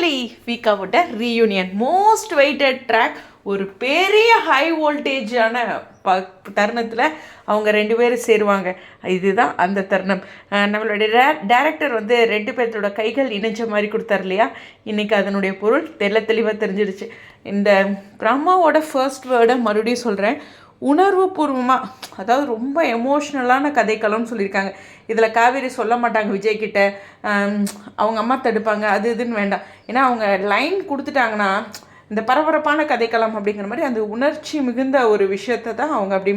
Finally வீக்காவோட reunion most waited track ஒரு பெரிய ஹை வோல்டேஜான தருணத்தில் அவங்க ரெண்டு பேரும் சேருவாங்க. இதுதான் அந்த தருணம். நம்மளுடைய டேரக்டர் வந்து ரெண்டு பேர்த்தோட கைகள் இணைஞ்ச மாதிரி கொடுத்தார் இல்லையா? இன்றைக்கி அதனுடைய பொருள் தெளிவாக தெரிஞ்சிருச்சு. இந்த பிரம்மாவோட ஃபர்ஸ்ட் வேர்டை மறுபடியும் சொல்கிறேன், உணர்வு பூர்வமாக, அதாவது ரொம்ப எமோஷ்னலான கதைக்களம்னு சொல்லியிருக்காங்க. இதில் காவேரி சொல்ல மாட்டாங்க விஜய்கிட்ட அவங்க அம்மா தடுப்பாங்க அது இதுன்னு வேண்டாம். ஏன்னா அவங்க லைன் கொடுத்துட்டாங்கன்னா இந்த பரபரப்பான கதைக்களம் அப்படிங்கிற மாதிரி அந்த உணர்ச்சி மிகுந்த ஒரு விஷயத்தை தான் அவங்க அப்படி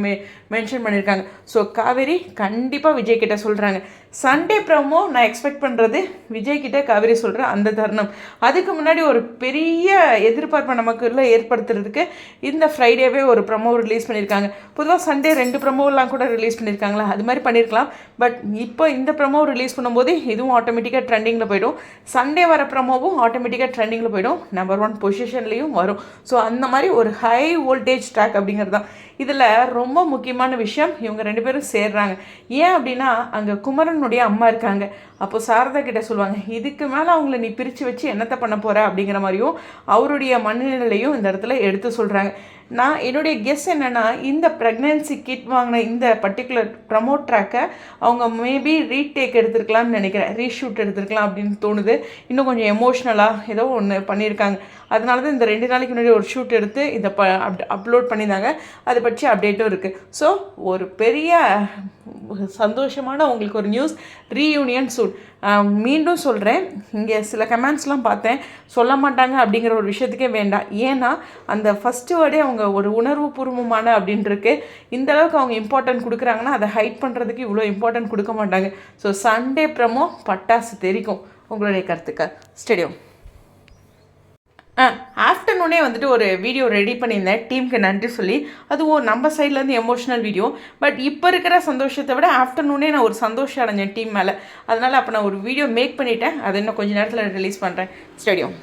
மென்ஷன் பண்ணியிருக்காங்க. ஸோ காவேரி கண்டிப்பாக விஜய்கிட்ட சொல்கிறாங்க. சண்டே ப்ரோமோ நான் எக்ஸ்பெக்ட் பண்ணுறது விஜய்கிட்ட காவேரி சொல்கிற அந்த தருணம். அதுக்கு முன்னாடி ஒரு பெரிய எதிர்பார்ப்பை நமக்குள்ள ஏற்படுத்துறதுக்கு இந்த ஃப்ரைடேவே ஒரு ப்ரமோ ரிலீஸ் பண்ணியிருக்காங்க. பொதுவாக சண்டே 2 ப்ரமோலாம் கூட ரிலீஸ் பண்ணியிருக்காங்களா, அது மாதிரி பண்ணியிருக்கலாம். பட் இப்போ இந்த ப்ரமோ ரிலீஸ் பண்ணும்போது இதுவும் ஆட்டோமேட்டிக்காக ட்ரெண்டிங்கில் போய்டும். சண்டே வர ப்ரமோவும் ஆட்டோமேட்டிக்காக ட்ரெண்டிங்கில் போய்டும், நம்பர் 1 பொசிஷன்லேயும் வரும். ஸோ அந்த மாதிரி ஒரு ஹை வோல்டேஜ் ட்ராக் அப்படிங்கிறது தான் இதில் ரொம்ப முக்கியமான விஷயம். இவங்க 2 பேரும் சேர்றாங்க. ஏன் அப்படின்னா அங்கே குமரனுடைய அம்மா இருக்காங்க. அப்போது சாரதா கிட்ட சொல்லுவாங்க, இதுக்கு மேலே அவங்கள நீ பிரித்து வச்சு என்னத்தை பண்ண போகிற அப்படிங்கிற மாதிரியும் அவருடைய மனநிலையும் இந்த இடத்துல எடுத்து சொல்கிறாங்க. நான் என்னுடைய கெஸ் என்னென்னா, இந்த ப்ரெக்னென்சி கிட் வாங்கின இந்த பர்டிகுலர் ப்ரமோட் ட்ராக்கை அவங்க மேபி ரீடேக் எடுத்துருக்கலாம்னு நினைக்கிறேன், ரீஷூட் எடுத்துருக்கலாம் அப்படின்னு தோணுது. இன்னும் கொஞ்சம் எமோஷ்னலாக ஏதோ ஒன்று பண்ணியிருக்காங்க. அதனால தான் இந்த 2 நாளைக்கு முன்னாடி ஒரு ஷூட் எடுத்து இதை அப்லோட் பண்ணியிருந்தாங்க. அதை பற்றி அப்டேட்டும் இருக்குது. ஸோ ஒரு பெரிய சந்தோஷமான உங்களுக்கு ஒரு நியூஸ், ரீயூனியன் சூட். மீண்டும் சொல்கிறேன், இங்கே சில கமெண்ட்ஸ்லாம் பார்த்தேன், சொல்ல மாட்டாங்க அப்படிங்கிற ஒரு விஷயத்துக்கே வேண்டாம். ஏன்னா அந்த ஃபஸ்ட்டு வேர்டே அவங்க ஒரு உணர்வு பூர்வமான அப்படின்ட்டுருக்கு. இந்த அளவுக்கு அவங்க இம்பார்ட்டன்ட் கொடுக்குறாங்கன்னா அதை ஹைட் பண்ணுறதுக்கு இவ்வளோ இம்பார்ட்டன்ட் கொடுக்க மாட்டாங்க. ஸோ சண்டே ப்ரமோ பட்டாசு தெரிக்கும். உங்களுடைய கருத்துக்கள் ஸ்டேடியம். ஆஃப்டர்நூனே வந்துட்டு ஒரு வீடியோ ரெடி பண்ணியிருந்தேன் டீமுக்கு நன்றி சொல்லி. அதுவும் நம்ம சைட்லேருந்து எமோஷ்னல் வீடியோ. பட் இப்போ இருக்கிற சந்தோஷத்தை விட ஆஃப்டர்நூனே நான் ஒரு சந்தோஷம் அடைஞ்சேன் டீம் மேலே. அதனால் அப்போ நான் ஒரு வீடியோ மேக் பண்ணிவிட்டேன். அதை இன்னும் கொஞ்சம் நேரத்தில் ரிலீஸ் பண்ணுறேன். ஸ்டேடியம்.